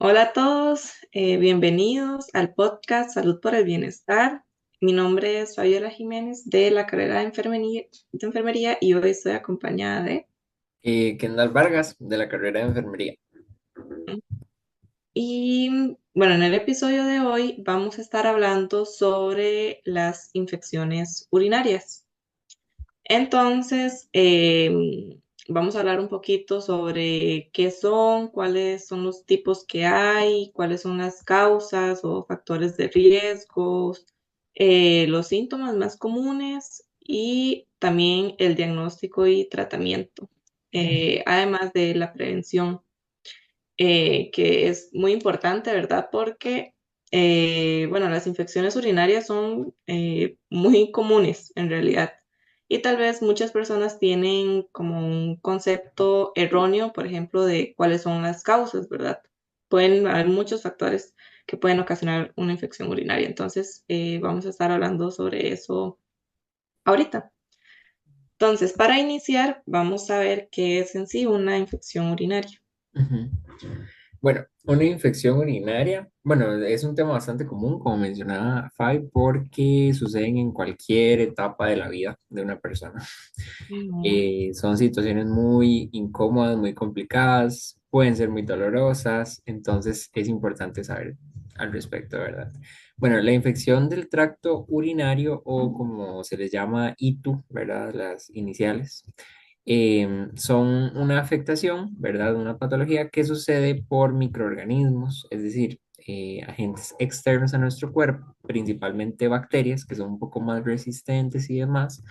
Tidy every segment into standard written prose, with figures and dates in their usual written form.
Hola a todos, bienvenidos al podcast Salud por el Bienestar. Mi nombre es Fabiola Jiménez de la carrera de enfermería y hoy estoy acompañada de... Kendall Vargas, de la carrera de enfermería. Y bueno, en el episodio de hoy vamos a estar hablando sobre las infecciones urinarias. Entonces, vamos a hablar un poquito sobre qué son, cuáles son los tipos que hay, cuáles son las causas o factores de riesgos, los síntomas más comunes y también el diagnóstico y tratamiento, además de la prevención, que es muy importante, ¿verdad? Porque, bueno, las infecciones urinarias son muy comunes en realidad. Y tal vez muchas personas tienen como un concepto erróneo, por ejemplo, de cuáles son las causas, ¿verdad? Pueden haber muchos factores que pueden ocasionar una infección urinaria. Entonces, vamos a estar hablando sobre eso ahorita. Entonces, para iniciar, vamos a ver qué es en sí una infección urinaria. Ujú. Bueno, una infección urinaria, bueno, es un tema bastante común, como mencionaba Fabi, porque suceden en cualquier etapa de la vida de una persona. Ujú. Son situaciones muy incómodas, muy complicadas, pueden ser muy dolorosas, entonces es importante saber al respecto, ¿verdad? Bueno, la infección del tracto urinario o como se les llama ITU, ¿verdad? Las iniciales. Son una afectación, ¿verdad? Una patología que sucede por microorganismos, es decir, agentes externos a nuestro cuerpo, principalmente bacterias, que son un poco más resistentes y demás,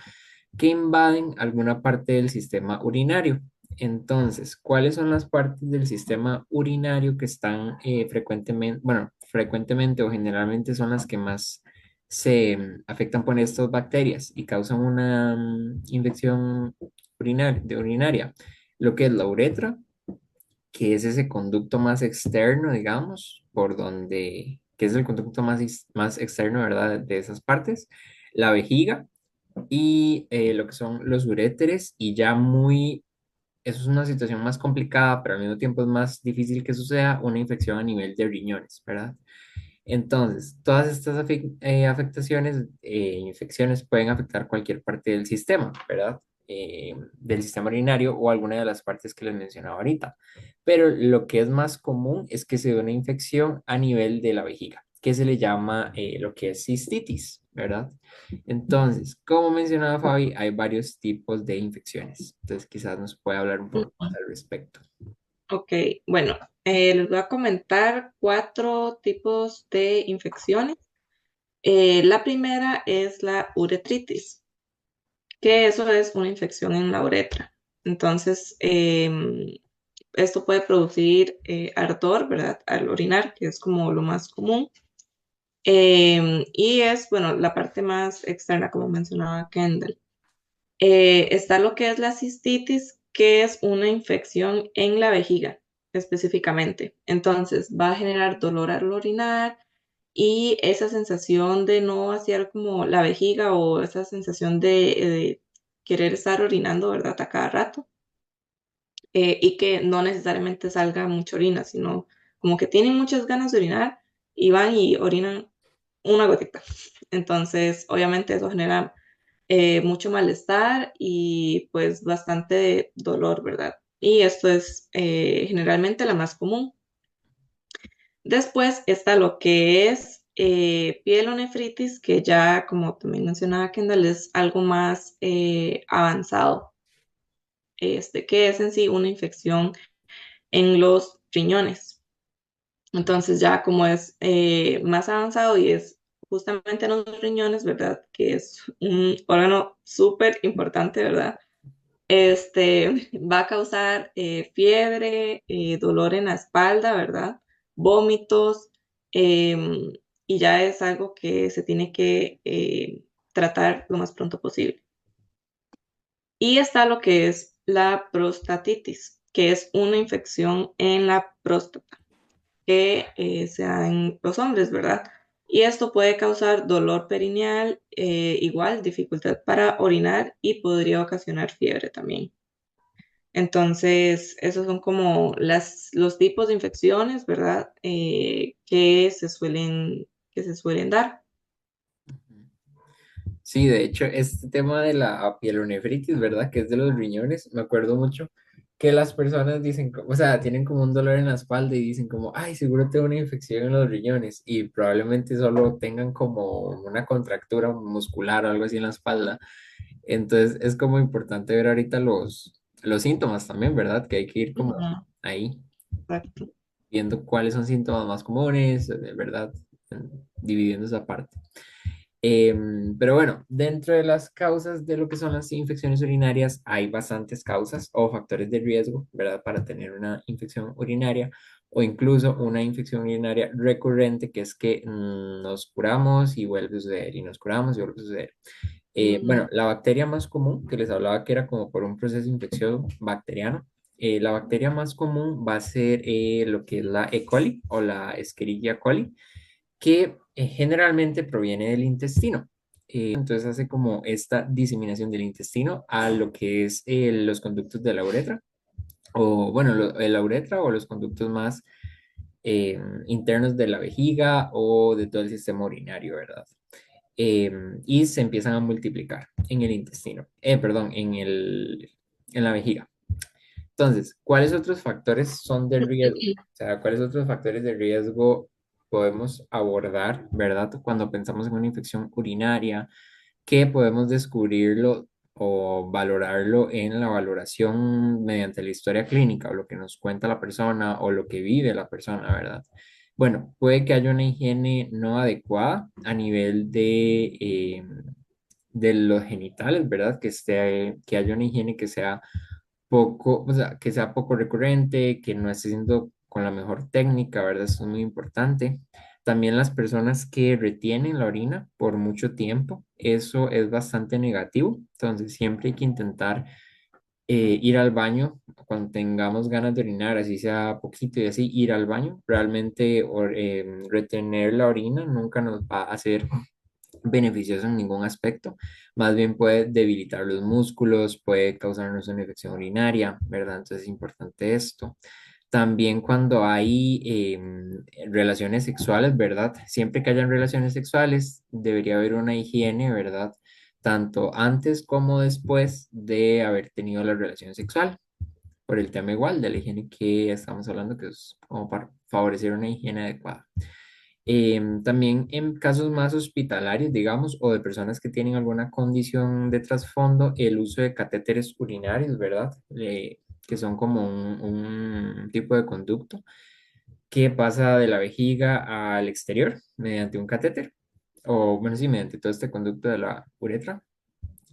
que invaden alguna parte del sistema urinario. Entonces, ¿cuáles son las partes del sistema urinario que están frecuentemente, bueno, frecuentemente o generalmente son las que más se afectan por estas bacterias y causan una infección urinaria? Lo que es la uretra, que es ese conducto más externo, digamos, por donde, que es el conducto más externo, ¿verdad? De esas partes. La vejiga y lo que son los uréteres y ya muy, eso es una situación más complicada, pero al mismo tiempo es más difícil que suceda una infección a nivel de riñones, ¿verdad? Entonces, todas estas afectaciones, infecciones pueden afectar cualquier parte del sistema, ¿verdad? Del sistema urinario o alguna de las partes que les mencionaba ahorita. Pero lo que es más común es que se dé una infección a nivel de la vejiga, que se le llama lo que es cistitis, ¿verdad? Entonces, como mencionaba Fabi, hay varios tipos de infecciones. Entonces, quizás nos puede hablar un poco más al respecto. Ok, bueno, les voy a comentar cuatro tipos de infecciones. La primera es la uretritis, que eso es una infección en la uretra. Entonces, esto puede producir ardor, ¿verdad? Al orinar, que es como lo más común. Y es, bueno, la parte más externa, como mencionaba Kendall. Está lo que es la cistitis, que es una infección en la vejiga específicamente. Entonces va a generar dolor al orinar y esa sensación de no vaciar como la vejiga o esa sensación de querer estar orinando, ¿verdad? A cada rato. Y que no necesariamente salga mucha orina, sino como que tienen muchas ganas de orinar y van y orinan una gotita. Entonces, obviamente eso genera mucho malestar y pues bastante dolor, ¿verdad? Y esto es generalmente la más común. Después está lo que es pielonefritis, que ya como también mencionaba Kendall, es algo más avanzado, que es en sí una infección en los riñones. Entonces ya como es más avanzado y es justamente en los riñones, ¿verdad? Que es un órgano súper importante, ¿verdad? Va a causar fiebre, dolor en la espalda, ¿verdad? Vómitos, em, y ya es algo que se tiene que tratar lo más pronto posible. Y está lo que es la prostatitis, que es una infección en la próstata que se da en los hombres, ¿verdad? Y esto puede causar dolor perineal, igual dificultad para orinar y podría ocasionar fiebre también. Entonces, esos son como los tipos de infecciones, ¿verdad? Que se suelen dar. Sí, de hecho, este tema de la pielonefritis, ¿verdad? Que es de los riñones, me acuerdo mucho que las personas dicen, o sea, tienen como un dolor en la espalda y dicen como, ay, seguro tengo una infección en los riñones y probablemente solo tengan como una contractura muscular o algo así en la espalda. Entonces, es como importante ver ahorita los síntomas también, ¿verdad? Que hay que ir como Ujú, ahí, exacto. viendo cuáles son síntomas más comunes, ¿verdad? Dividiendo esa parte. Pero bueno, dentro de las causas de lo que son las infecciones urinarias, hay bastantes causas o factores de riesgo, ¿verdad? Para tener una infección urinaria o incluso una infección urinaria recurrente, que es que nos curamos y vuelve a suceder, y nos curamos y vuelve a suceder. Bueno, Ujú, la bacteria más común, que les hablaba que era como por un proceso infeccioso bacteriano, la bacteria más común va a ser lo que es la E. coli o la Escherichia coli, que generalmente proviene del intestino. Entonces hace como esta diseminación del intestino a lo que es los conductos de la uretra, o bueno, la uretra o los conductos más internos de la vejiga o de todo el sistema urinario, ¿verdad? Y se empiezan a multiplicar en el intestino, perdón, en la vejiga. Entonces, ¿cuáles otros factores son de riesgo? O sea, ¿cuáles otros factores de riesgo podemos abordar, ¿verdad? Cuando pensamos en una infección urinaria, que podemos descubrirlo o valorarlo en la valoración mediante la historia clínica o lo que nos cuenta la persona o lo que vive la persona, ¿verdad? Bueno, puede que haya una higiene no adecuada a nivel de los genitales, ¿verdad? Que haya una higiene que sea poco, o sea, que sea poco recurrente, que no esté siendo con la mejor técnica, ¿verdad? Eso es muy importante. También las personas que retienen la orina por mucho tiempo, eso es bastante negativo. Entonces, siempre hay que intentar ir al baño cuando tengamos ganas de orinar, así sea poquito y así, ir al baño. Realmente retener la orina nunca nos va a hacer beneficioso en ningún aspecto, más bien puede debilitar los músculos, puede causarnos una infección urinaria, ¿verdad? Entonces es importante esto. También cuando hay relaciones sexuales, ¿verdad? Siempre que hayan relaciones sexuales, debería haber una higiene, ¿verdad? Tanto antes como después de haber tenido la relación sexual, por el tema igual de la higiene que estamos hablando, que es como para favorecer una higiene adecuada. También en casos más hospitalarios, digamos, o de personas que tienen alguna condición de trasfondo, el uso de catéteres urinarios, ¿verdad? Que son como un tipo de conducto que pasa de la vejiga al exterior mediante un catéter, o bueno, sí, mediante todo este conducto de la uretra.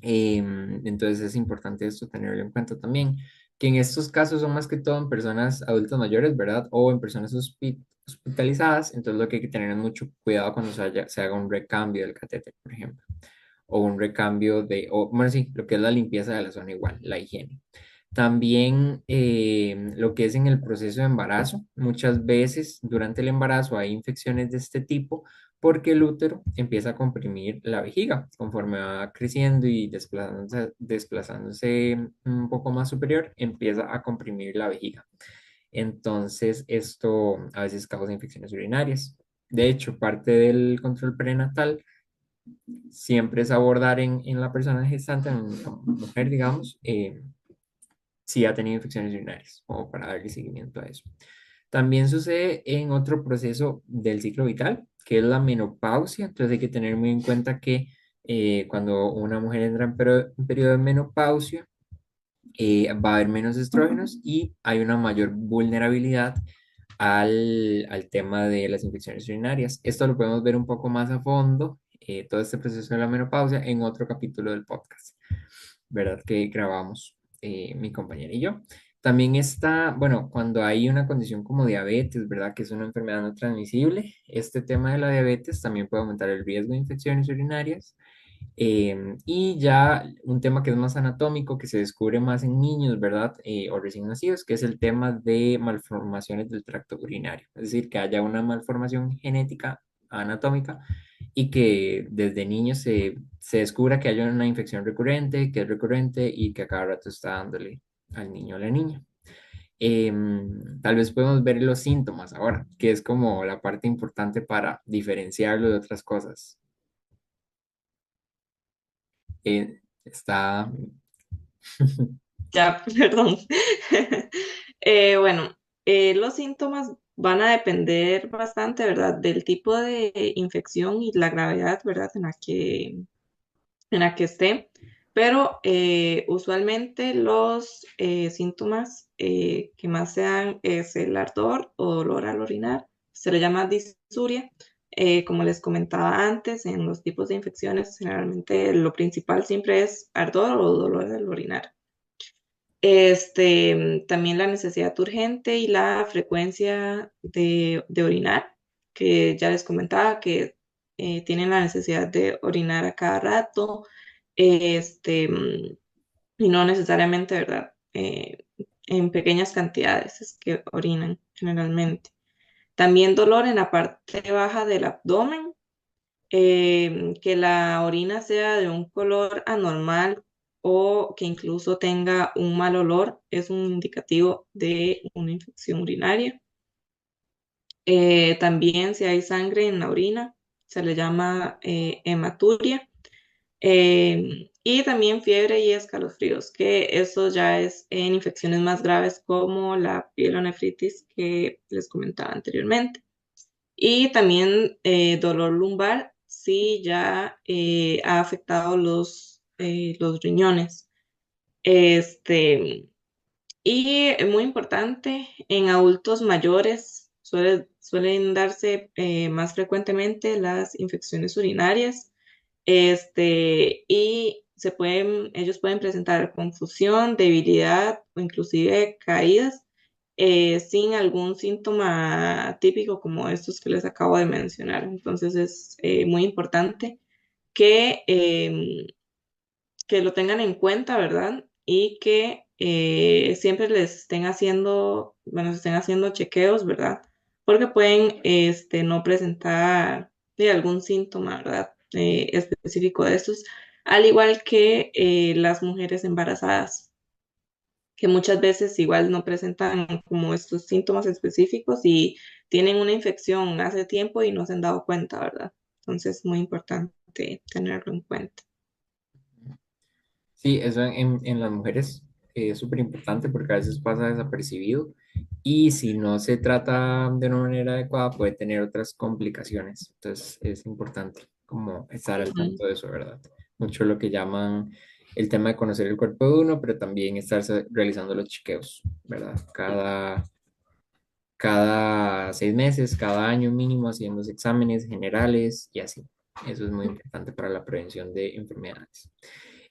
Entonces es importante esto tenerlo en cuenta también, que en estos casos son más que todo en personas adultas mayores, ¿verdad? O en personas hospitalizadas, entonces lo que hay que tener es mucho cuidado cuando se haga un recambio del catéter, por ejemplo, o un recambio o bueno, sí, lo que es la limpieza de la zona igual, la higiene. También lo que es en el proceso de embarazo, muchas veces durante el embarazo hay infecciones de este tipo porque el útero empieza a comprimir la vejiga conforme va creciendo y desplazándose un poco más superior, empieza a comprimir la vejiga. Entonces, esto a veces causa infecciones urinarias. De hecho, parte del control prenatal siempre es abordar en la persona gestante, en la mujer, digamos, si ha tenido infecciones urinarias, como para darle seguimiento a eso. También sucede en otro proceso del ciclo vital, que es la menopausia. Entonces hay que tener muy en cuenta que cuando una mujer entra en periodo de menopausia, va a haber menos estrógenos y hay una mayor vulnerabilidad al tema de las infecciones urinarias. Esto lo podemos ver un poco más a fondo, todo este proceso de la menopausia, en otro capítulo del podcast, ¿verdad? Que grabamos mi compañera y yo. También está, bueno, cuando hay una condición como diabetes, ¿verdad? Que es una enfermedad no transmisible, este tema de la diabetes también puede aumentar el riesgo de infecciones urinarias. Y ya un tema que es más anatómico, que se descubre más en niños, ¿verdad? O recién nacidos, que es el tema de malformaciones del tracto urinario. Es decir, que haya una malformación genética anatómica y que desde niños se descubra que haya una infección recurrente, que es recurrente y que a cada rato está dándole. al niño o la niña. Tal vez podemos ver los síntomas ahora, que es como la parte importante para diferenciarlo de otras cosas. Está, Ya, perdón. Bueno, los síntomas van a depender bastante, ¿verdad? Del tipo de infección y la gravedad, ¿verdad? En la que esté. Pero usualmente los síntomas que más se dan es el ardor o dolor al orinar. Se le llama disuria. Como les comentaba antes, en los tipos de infecciones, generalmente lo principal siempre es ardor o dolor al orinar. También la necesidad urgente y la frecuencia de orinar, que ya les comentaba que tienen la necesidad de orinar a cada rato, y no necesariamente, ¿verdad? En pequeñas cantidades es que orinan generalmente. También dolor en la parte baja del abdomen, que la orina sea de un color anormal o que incluso tenga un mal olor, es un indicativo de una infección urinaria. También si hay sangre en la orina, se le llama hematuria. Y también fiebre y escalofríos, que eso ya es en infecciones más graves como la pielonefritis que les comentaba anteriormente. Y también dolor lumbar si ya ha afectado los riñones. Este, y muy importante, en adultos mayores suelen darse más frecuentemente las infecciones urinarias. Y ellos pueden presentar confusión, debilidad o inclusive caídas sin algún síntoma típico como estos que les acabo de mencionar. Entonces es muy importante que, que lo tengan en cuenta, ¿verdad? Y que siempre les estén haciendo, bueno, se estén haciendo chequeos, ¿verdad? Porque pueden no presentar algún síntoma, ¿verdad? Específico de estos, al igual que las mujeres embarazadas, que muchas veces igual no presentan como estos síntomas específicos y tienen una infección hace tiempo y no se han dado cuenta, ¿verdad? Entonces, muy importante tenerlo en cuenta. sí, eso en las mujeres es súper importante porque a veces pasa desapercibido y si no se trata de una manera adecuada puede tener otras complicaciones. Entonces es importante como estar al Ujú, tanto de eso, ¿verdad? Mucho lo que llaman el tema de conocer el cuerpo de uno, pero también estarse realizando los chequeos, ¿verdad? Cada 6 meses, cada año mínimo, haciendo los exámenes generales y así. Eso es muy importante para la prevención de enfermedades.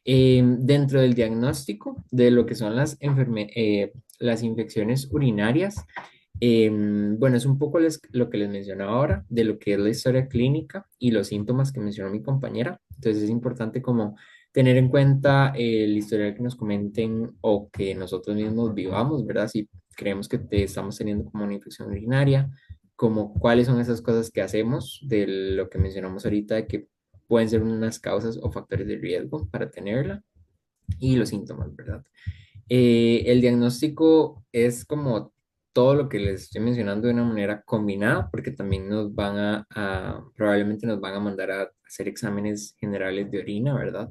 Dentro del diagnóstico de lo que son las infecciones urinarias, bueno, es un poco lo que les mencionaba ahora, de lo que es la historia clínica y los síntomas que mencionó mi compañera. Entonces es importante como tener en cuenta el historial que nos comenten o que nosotros mismos vivamos, ¿verdad? Si creemos que estamos teniendo como una infección urinaria, como cuáles son esas cosas que hacemos, de lo que mencionamos ahorita, de que pueden ser unas causas o factores de riesgo para tenerla y los síntomas, ¿verdad? El diagnóstico es como todo lo que les estoy mencionando de una manera combinada, porque también probablemente nos van a mandar a hacer exámenes generales de orina, ¿verdad?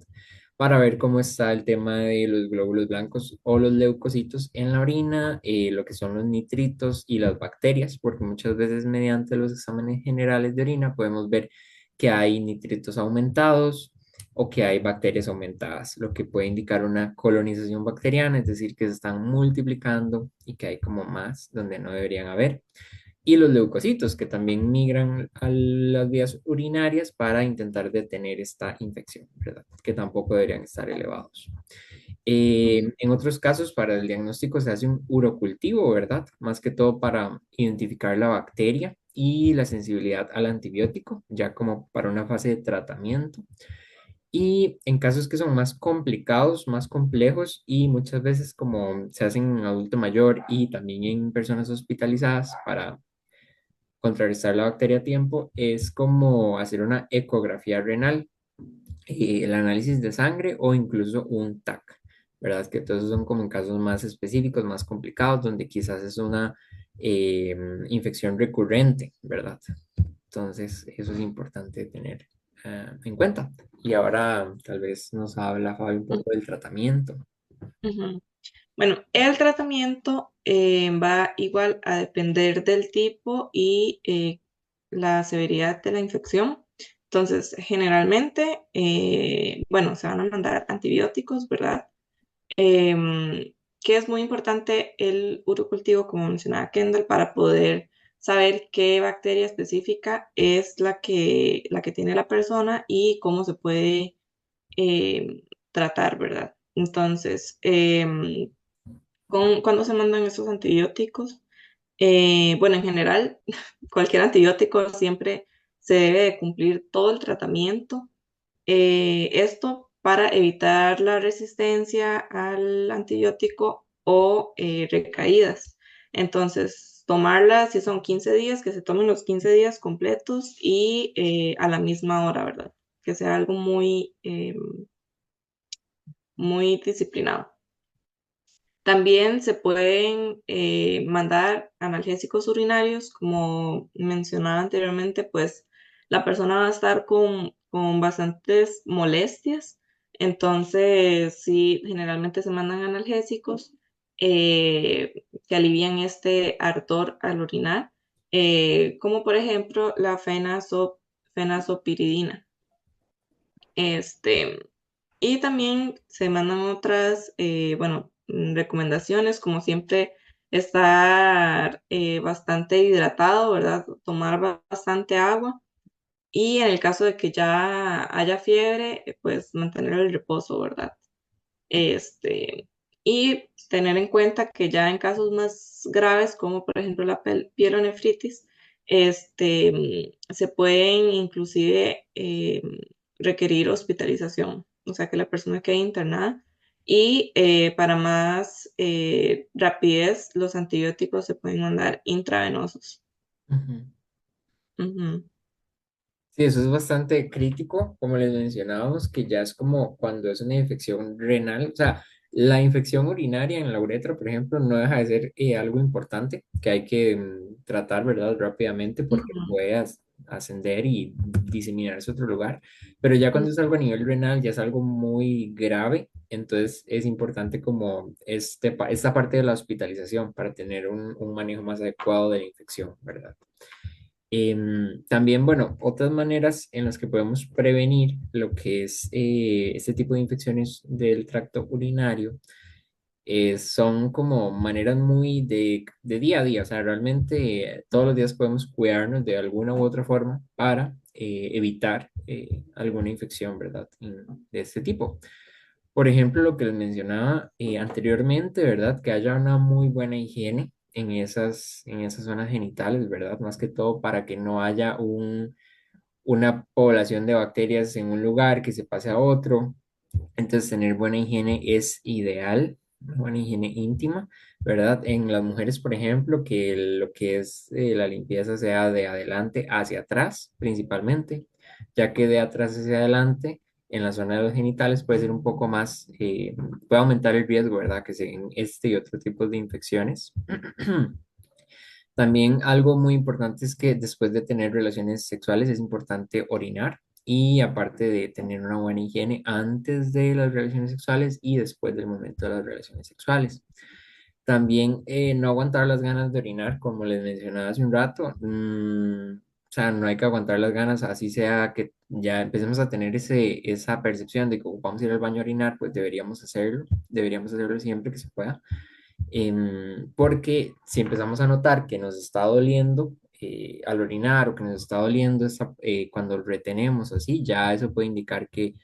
Para ver cómo está el tema de los glóbulos blancos o los leucocitos en la orina, lo que son los nitritos y las bacterias, porque muchas veces mediante los exámenes generales de orina podemos ver que hay nitritos aumentados o que hay bacterias aumentadas, lo que puede indicar una colonización bacteriana, es decir, que se están multiplicando y que hay como más donde no deberían haber. Y los leucocitos, que también migran a las vías urinarias para intentar detener esta infección, ¿verdad? Que tampoco deberían estar elevados. En otros casos, para el diagnóstico se hace un urocultivo, ¿verdad? Más que todo para identificar la bacteria y la sensibilidad al antibiótico, ya como para una fase de tratamiento. Y en casos que son más complicados, más complejos y muchas veces como se hacen en adulto mayor y también en personas hospitalizadas para contrarrestar la bacteria a tiempo, es como hacer una ecografía renal, el análisis de sangre o incluso un TAC. ¿verdad? Que todos esos son como en casos más específicos, más complicados, donde quizás es una eh, infección recurrente, ¿verdad? Entonces, eso es importante tener en cuenta. Y ahora tal vez nos habla Fabi un poco del tratamiento. Ujú. Bueno, el tratamiento va igual a depender del tipo y la severidad de la infección. Entonces, generalmente, bueno, se van a mandar antibióticos, ¿verdad? Que es muy importante el urocultivo, como mencionaba Kendall, para poder saber qué bacteria específica es la que tiene la persona y cómo se puede tratar, ¿verdad? Entonces, cuando se mandan esos antibióticos, bueno, en general, cualquier antibiótico siempre se debe de cumplir todo el tratamiento. Esto para evitar la resistencia al antibiótico o recaídas. Entonces, tomarlas, si son 15 días, que se tomen los 15 días completos y a la misma hora, ¿verdad? Que sea algo muy disciplinado. También se pueden mandar analgésicos urinarios, como mencionaba anteriormente, pues la persona va a estar con bastantes molestias, entonces sí, generalmente se mandan analgésicos que alivian este ardor al orinar, como por ejemplo la fenazopiridina. Este, y también se mandan otras, bueno, recomendaciones, como siempre, estar bastante hidratado, ¿verdad? Tomar bastante agua. Y en el caso de que ya haya fiebre, pues mantener el reposo, ¿verdad? Este, y tener en cuenta que ya en casos más graves, como por ejemplo la pielonefritis, se pueden inclusive requerir hospitalización, o sea que la persona quede internada. Y para más rapidez, los antibióticos se pueden mandar intravenosos. Ujú. Ujú, Sí, eso es bastante crítico, como les mencionábamos, que ya es como cuando es una infección renal, o sea, la infección urinaria en la uretra, por ejemplo, no deja de ser algo importante que hay que tratar, ¿verdad? Rápidamente porque ujú, puede ascender y diseminarse a otro lugar, pero ya cuando es algo a nivel renal, ya es algo muy grave, entonces es importante como esta parte de la hospitalización para tener un manejo más adecuado de la infección, ¿verdad? También, bueno, otras maneras en las que podemos prevenir lo que es este tipo de infecciones del tracto urinario son como maneras muy de día a día, o sea, realmente todos los días podemos cuidarnos de alguna u otra forma para evitar alguna infección, ¿verdad? De este tipo. Por ejemplo, lo que les mencionaba anteriormente, ¿verdad? Que haya una muy buena higiene en esas zonas genitales, ¿verdad? Más que todo para que no haya una población de bacterias en un lugar que se pase a otro. Entonces, tener buena higiene es ideal, una buena higiene íntima, ¿verdad? En las mujeres, por ejemplo, que lo que es la limpieza sea de adelante hacia atrás, principalmente, ya que de atrás hacia adelante, en la zona de los genitales, puede ser un poco más, puede aumentar el riesgo, ¿verdad? Que se den este y otro tipo de infecciones. También algo muy importante es que después de tener relaciones sexuales es importante orinar y aparte de tener una buena higiene antes de las relaciones sexuales y después del momento de las relaciones sexuales. También no aguantar las ganas de orinar, como les mencionaba hace un rato. O sea, no hay que aguantar las ganas, así sea que ya empecemos a tener esa percepción de que vamos a ir al baño a orinar, pues deberíamos hacerlo siempre que se pueda, porque si empezamos a notar que nos está doliendo al orinar o que nos está doliendo cuando retenemos así, ya eso puede indicar que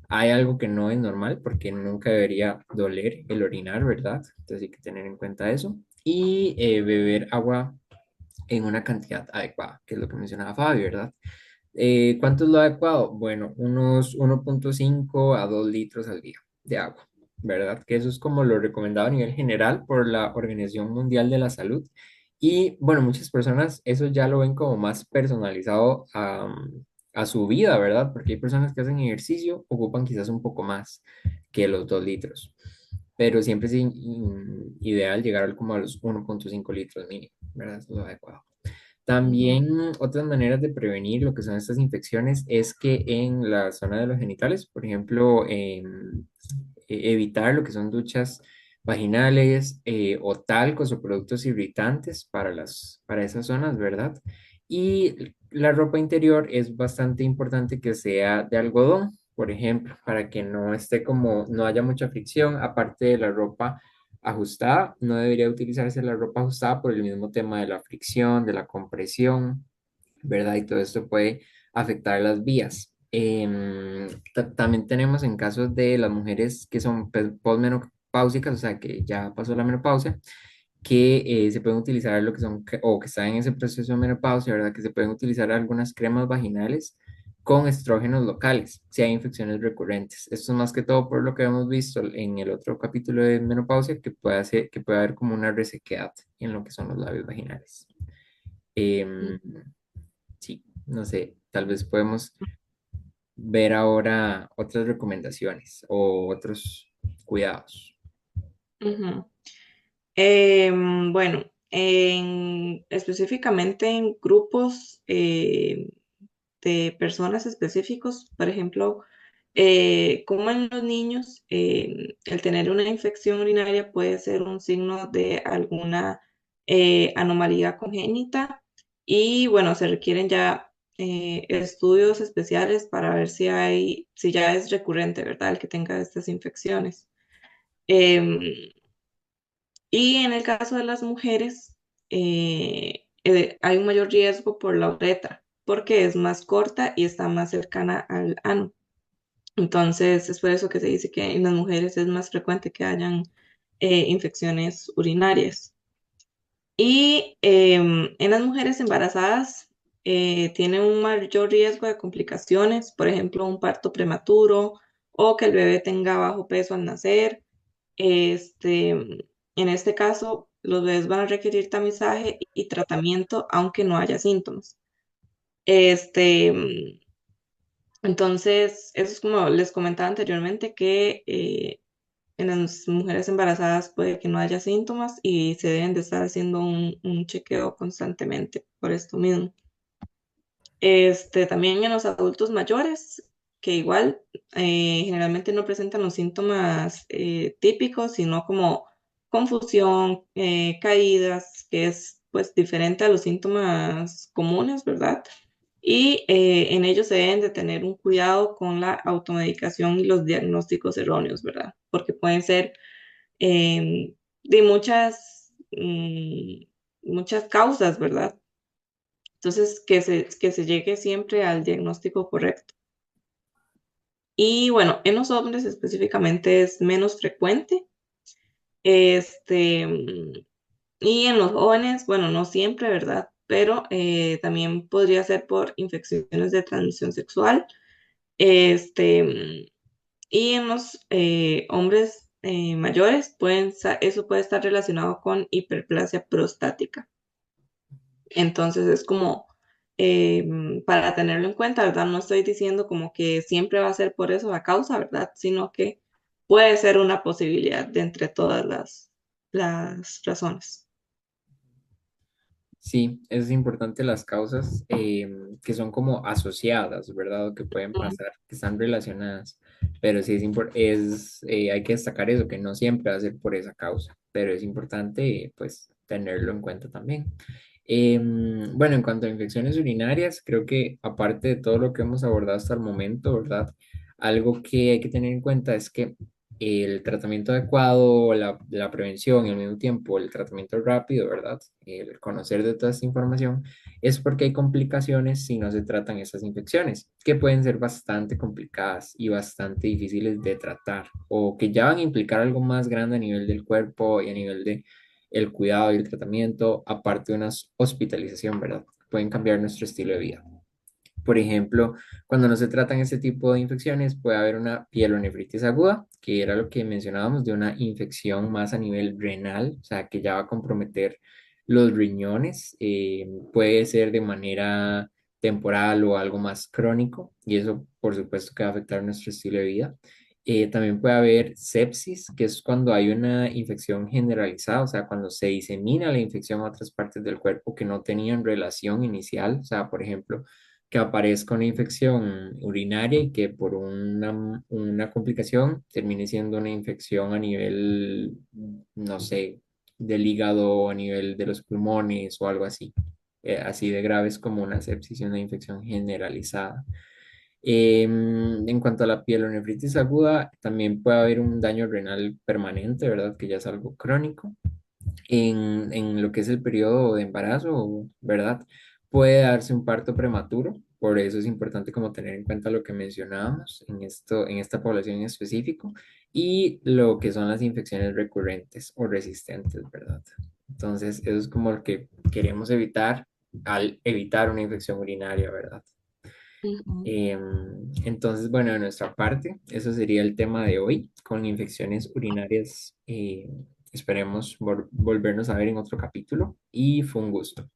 hay algo que no es normal porque nunca debería doler el orinar, ¿verdad? Entonces hay que tener en cuenta eso. Y beber agua en una cantidad adecuada, que es lo que mencionaba Fabi, ¿verdad? ¿Cuánto es lo adecuado? Bueno, unos 1,5 a 2 litros al día de agua, ¿verdad? Que eso es como lo recomendado a nivel general por la Organización Mundial de la Salud. Y bueno, muchas personas eso ya lo ven como más personalizado a su vida, ¿verdad? Porque hay personas que hacen ejercicio, ocupan quizás un poco más que los 2 litros. pero siempre es ideal llegar como a los 1,5 litros mínimo, ¿verdad? Eso es lo adecuado. Ujú, También otras maneras de prevenir lo que son estas infecciones es que en la zona de los genitales, por ejemplo, evitar lo que son duchas vaginales o talcos o productos irritantes para esas zonas, ¿verdad? Y la ropa interior es bastante importante que sea de algodón, por ejemplo, para que no esté como, no haya mucha fricción, aparte de la ropa ajustada, no debería utilizarse la ropa ajustada por el mismo tema de la fricción, de la compresión, ¿verdad? Y todo esto puede afectar las vías. También tenemos en casos de las mujeres que son posmenopáusicas, o sea, que ya pasó la menopausia, que se pueden utilizar lo que son, o que están en ese proceso de menopausia, ¿verdad? Que se pueden utilizar algunas cremas vaginales con estrógenos locales, si hay infecciones recurrentes. Esto es más que todo por lo que hemos visto en el otro capítulo de menopausia, que puede haber como una resequedad en lo que son los labios vaginales. Em, sí, no sé, tal vez podemos ver ahora otras recomendaciones o otros cuidados. ujú. Bueno, específicamente en grupos de personas específicos, por ejemplo, como en los niños, el tener una infección urinaria puede ser un signo de alguna anomalía congénita y bueno, se requieren ya estudios especiales para ver si ya es recurrente, ¿verdad? El que tenga estas infecciones. Em, y en el caso de las mujeres, hay un mayor riesgo por la uretra, porque es más corta y está más cercana al ano. Entonces, es por eso que se dice que en las mujeres es más frecuente que hayan infecciones urinarias. Y en las mujeres embarazadas tienen un mayor riesgo de complicaciones, por ejemplo, un parto prematuro o que el bebé tenga bajo peso al nacer. En este caso, los bebés van a requerir tamizaje y tratamiento aunque no haya síntomas. Entonces, eso es como les comentaba anteriormente que en las mujeres embarazadas puede que no haya síntomas y se deben de estar haciendo un chequeo constantemente por esto mismo. También en los adultos mayores, que igual generalmente no presentan los síntomas típicos, sino como confusión, caídas, que es pues diferente a los síntomas comunes, ¿verdad? Y en ellos se deben de tener un cuidado con la automedicación y los diagnósticos erróneos, ¿verdad? Porque pueden ser de muchas causas, ¿verdad? Entonces, que se llegue siempre al diagnóstico correcto. Y bueno, en los hombres específicamente es menos frecuente. Este, y en los jóvenes, bueno, no siempre, ¿verdad? Pero también podría ser por infecciones de transmisión sexual. Y en los hombres mayores, eso puede estar relacionado con hiperplasia prostática. Entonces es como para tenerlo en cuenta, ¿verdad? No estoy diciendo como que siempre va a ser por eso la causa, ¿verdad? Sino que puede ser una posibilidad de entre todas las razones. Sí, es importante las causas que son como asociadas, ¿verdad? O que pueden Ujú, pasar, que están relacionadas. Pero sí hay que destacar eso, que no siempre va a ser por esa causa, pero es importante pues tenerlo en cuenta también. Bueno, en cuanto a infecciones urinarias, creo que aparte de todo lo que hemos abordado hasta el momento, ¿verdad? Algo que hay que tener en cuenta es que el tratamiento adecuado, la prevención y al mismo tiempo el tratamiento rápido, ¿verdad? El conocer de toda esta información es porque hay complicaciones si no se tratan esas infecciones, que pueden ser bastante complicadas y bastante difíciles de tratar o que ya van a implicar algo más grande a nivel del cuerpo y a nivel de el cuidado y el tratamiento, aparte de una hospitalización, ¿verdad? Pueden cambiar nuestro estilo de vida. Por ejemplo, cuando no se tratan este tipo de infecciones, puede haber una pielonefritis aguda, que era lo que mencionábamos de una infección más a nivel renal, o sea, que ya va a comprometer los riñones. Puede ser de manera temporal o algo más crónico, y eso, por supuesto, que va a afectar nuestro estilo de vida. También puede haber sepsis, que es cuando hay una infección generalizada, o sea, cuando se disemina la infección a otras partes del cuerpo que no tenían relación inicial, o sea, por ejemplo, que aparezca una infección urinaria y que por una complicación termine siendo una infección a nivel, no sé, del hígado, a nivel de los pulmones o algo así, así de graves como una sepsis y una infección generalizada. En cuanto a la pielonefritis aguda, también puede haber un daño renal permanente, ¿verdad? Que ya es algo crónico. En lo que es el periodo de embarazo, ¿verdad? Puede darse un parto prematuro, por eso es importante como tener en cuenta lo que mencionábamos en esto, en esta población en específico, y lo que son las infecciones recurrentes o resistentes, ¿verdad? Entonces, eso es como lo que queremos evitar al evitar una infección urinaria, ¿verdad? Ujú. Entonces, bueno, de nuestra parte, eso sería el tema de hoy con infecciones urinarias. Esperemos volvernos a ver en otro capítulo y fue un gusto.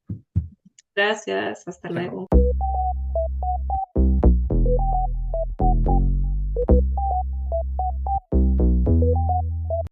Gracias, hasta Chao. luego.